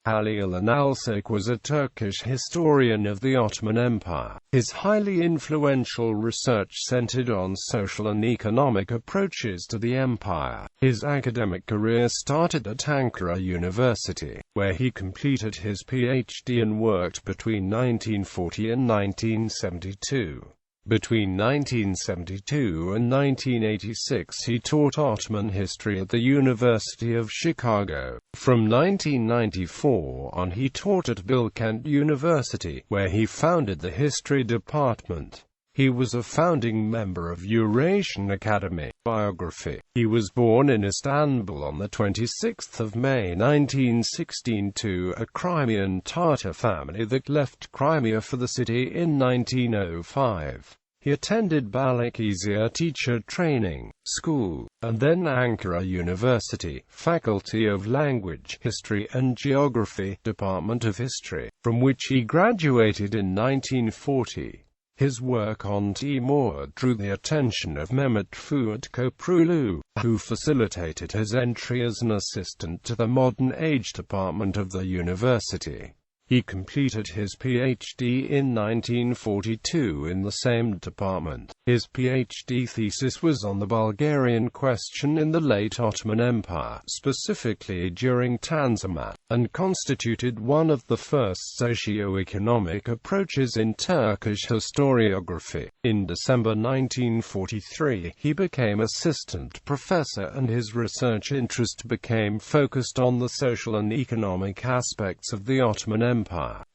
Halil İnalcık was a Turkish historian of the Ottoman Empire. His highly influential research centered on social and economic approaches to the empire. His academic career started at Ankara University, where he completed his PhD and worked between 1940 and 1972. Between 1972 and 1986 he taught Ottoman history at the University of Chicago. From 1994 on he taught at Bilkent University, where he founded the history department. He was a founding member of Eurasian Academy. Biography. He was born in Istanbul on 26 May 1916 to a Crimean Tatar family that left Crimea for the city in 1905. He attended Balıkesir teacher training school, and then Ankara University, Faculty of Language, History and Geography, Department of History, from which he graduated in 1940. His work on Timur drew the attention of Mehmet Fuat Köprülü, who facilitated his entry as an assistant to the Modern Age department of the university. He completed his PhD in 1942 in the same department. His PhD thesis was on the Bulgarian question in the late Ottoman Empire, specifically during Tanzimat, and constituted one of the first socio-economic approaches in Turkish historiography. In December 1943, he became assistant professor and his research interest became focused on the social and economic aspects of the Ottoman Empire.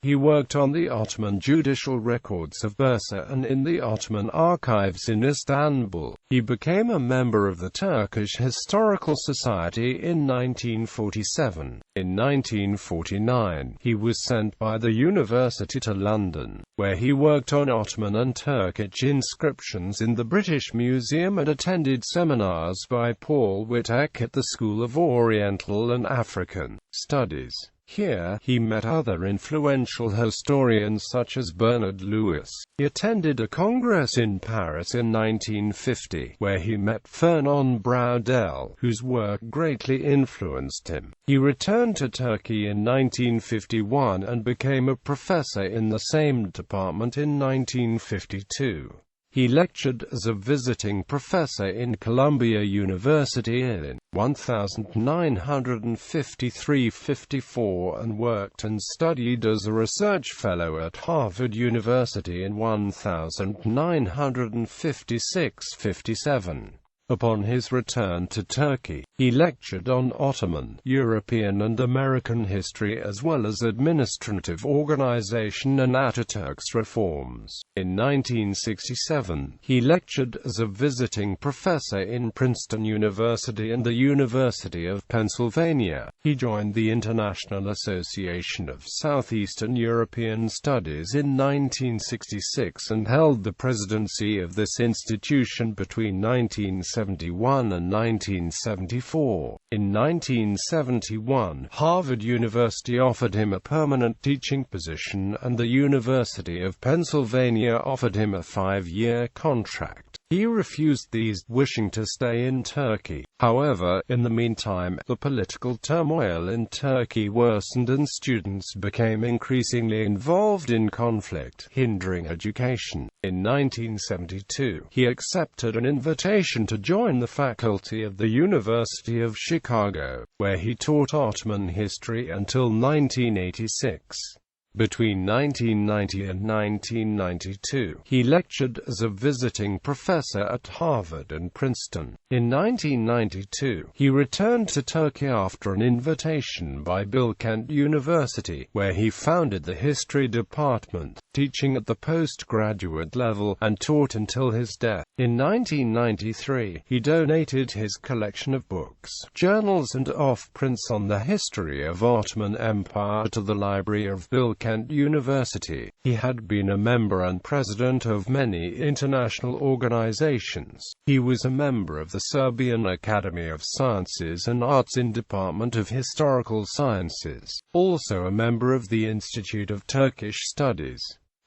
He worked on the Ottoman judicial records of Bursa and in the Ottoman archives in Istanbul. He became a member of the Turkish Historical Society in 1947. In 1949, he was sent by the university to London, where he worked on Ottoman and Turkish inscriptions in the British Museum and attended seminars by Paul Whittock at the School of Oriental and African Studies. Here, he met other influential historians such as Bernard Lewis. He attended a congress in Paris in 1950, where he met Fernand Braudel, whose work greatly influenced him. He returned to Turkey in 1951 and became a professor in the same department in 1952. He lectured as a visiting professor in Columbia University in 1953–54 and worked and studied as a research fellow at Harvard University in 1956–57. Upon his return to Turkey, he lectured on Ottoman, European and American history as well as administrative organization and Ataturk's reforms. In 1967, he lectured as a visiting professor in Princeton University and the University of Pennsylvania. He joined the International Association of Southeastern European Studies in 1966 and held the presidency of this institution between 1971 and 1974. In 1971, Harvard University offered him a permanent teaching position and the University of Pennsylvania offered him a 5-year contract. He refused these, wishing to stay in Turkey. However, in the meantime, the political turmoil in Turkey worsened and students became increasingly involved in conflict, hindering education. In 1972, he accepted an invitation to join the faculty of the University of Chicago, where he taught Ottoman history until 1986. Between 1990 and 1992, he lectured as a visiting professor at Harvard and Princeton. In 1992, he returned to Turkey after an invitation by Bilkent University, where he founded the history department, teaching at the postgraduate level, and taught until his death. In 1993, he donated his collection of books, journals and offprints on the history of Ottoman Empire to the Library of Bilkent University. He had been a member and president of many international organizations. He was a member of the Serbian Academy of Sciences and Arts in Department of Historical Sciences, also a member of the Institute of Turkish Studies.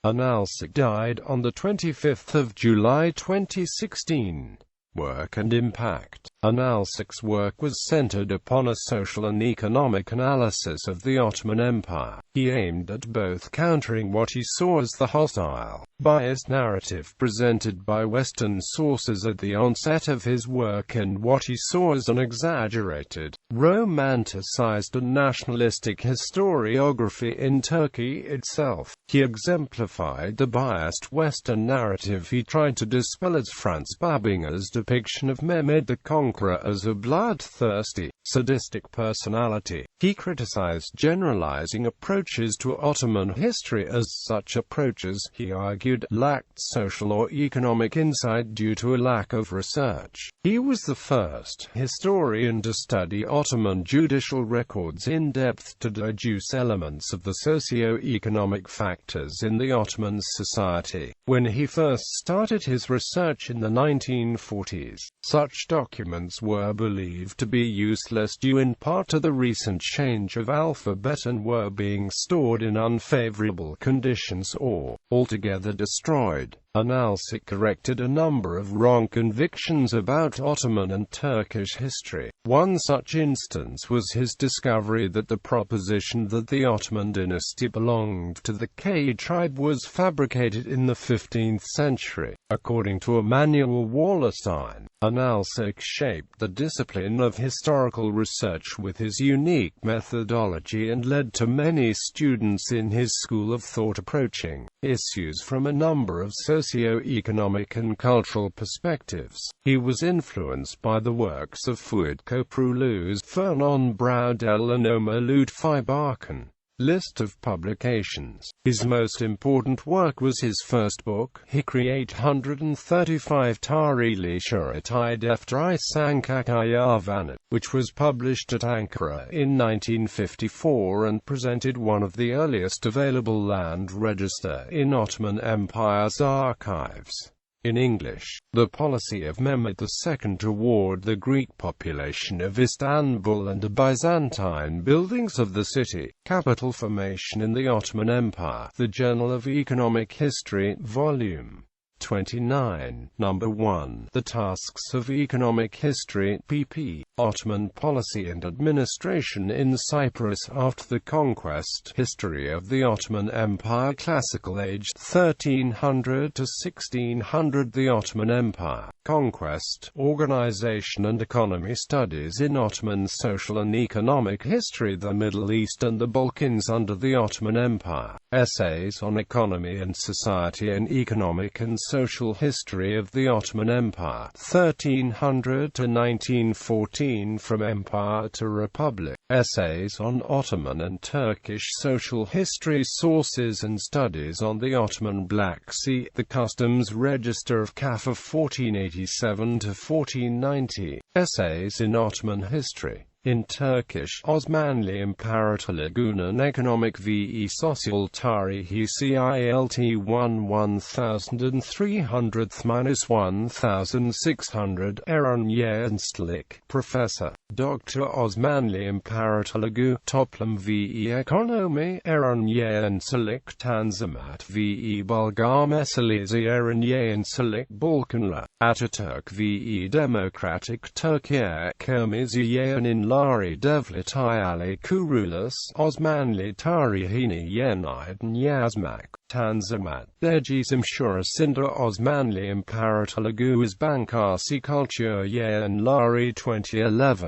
İnalcık died on 25 July 2016. Work and impact. İnalcık's work was centered upon a social and economic analysis of the Ottoman Empire. He aimed at both countering what he saw as the hostile, biased narrative presented by Western sources at the onset of his work and what he saw as an exaggerated, romanticized and nationalistic historiography in Turkey itself. He exemplified the biased Western narrative he tried to dispel as Franz Babinger's depiction of Mehmed the Conqueror as a bloodthirsty, sadistic personality. He criticized generalizing approaches to Ottoman history, as such approaches, he argued, lacked social or economic insight due to a lack of research. He was the first historian to study Ottoman judicial records in depth to deduce elements of the socio-economic factors in the Ottoman society. When he first started his research in the 1940s, such documents were believed to be useless due in part to the recent change of alphabet and were being stored in unfavorable conditions or altogether destroyed. İnalcık corrected a number of wrong convictions about Ottoman and Turkish history. One such instance was his discovery that the proposition that the Ottoman dynasty belonged to the K tribe was fabricated in the 15th century. According to Emanuel Wallerstein, İnalcık shaped the discipline of historical research with his unique methodology and led to many students in his school of thought approaching issues from a number of socio-economic and cultural perspectives. He was influenced by the works of Fuad Köprülü's Fernand Braudel and Ömer Lütfi Barkın. List of publications. His most important work was his first book, Hikri 835 Tarihli Şuratay Defteri Sankakaya, which was published at Ankara in 1954 and presented one of the earliest available land register in Ottoman Empire's archives. In English, the policy of Mehmed II toward the Greek population of Istanbul and the Byzantine buildings of the city, capital formation in the Ottoman Empire. The Journal of Economic History, Volume 29, Number 1. The Tasks of Economic History, pp. Ottoman Policy and Administration in Cyprus after the Conquest. History of the Ottoman Empire. Classical Age 1300 to 1600. The Ottoman Empire. Conquest, Organization and Economy. Studies in Ottoman Social and Economic History. The Middle East and the Balkans under the Ottoman Empire. Essays on Economy and Society and Economic and Social History of the Ottoman Empire, 1300 to 1914. From Empire to Republic. Essays on Ottoman and Turkish Social History. Sources and Studies on the Ottoman Black Sea. The Customs Register of Kaffa 1487 to 1490. Essays in Ottoman History. In Turkish, Osmanlı İmparatorluğu'nun Ekonomik ve Sosyal Tarihi Cilt 1300-1600. Eren Yenslik, Professor, Dr. Osmanlı İmparatorluğu, Toplum ve Ekonomi. Eren Yenslik, Tanzimat ve Bulgar Meselesi. Eren Yenslik, Balkanlar, Atatürk ve Demokratik Türkiye. Kırmızı Yayın Lari Devlet Ali Kurulus, Osmanlı Tarihini Yeniden Yazmak, Tanzimat, Dergisim Şurasında Osmanlı İmparatorluğu Bankası Kültür Yayınları 2011.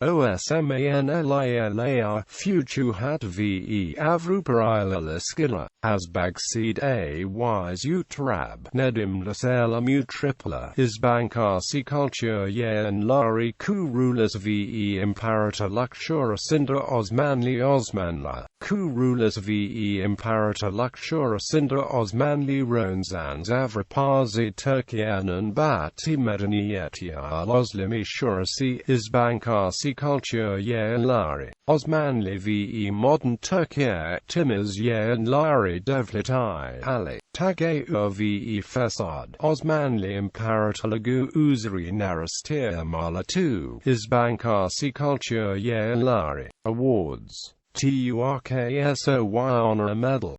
OSMANLILAR, Futuhat ve Avrupa İlişkiler, Azbagseed Ays Utrab, Nedimli Selam Utripla, Bankası Kültür Yayınları Kurulus ve İmparatorluk Şurasında Osmanlılar, Kurulus ve İmparatorluk Şurasında Osmanlı Ronzans Avrupası Türkiye'nin Batı Medeniyeti Al-Oslami Şurası, Bankası Kültür Yayınları, Osmanlı ve Modern Türkiye, Timiz Yayınları Devlet Ali, Tagayür ve Fesad, Osmanlı İmparatorluğu Üzerine Araştırmalar 2, Bankası Kültür Yayınları. Awards. TURKSOY Honor Medal.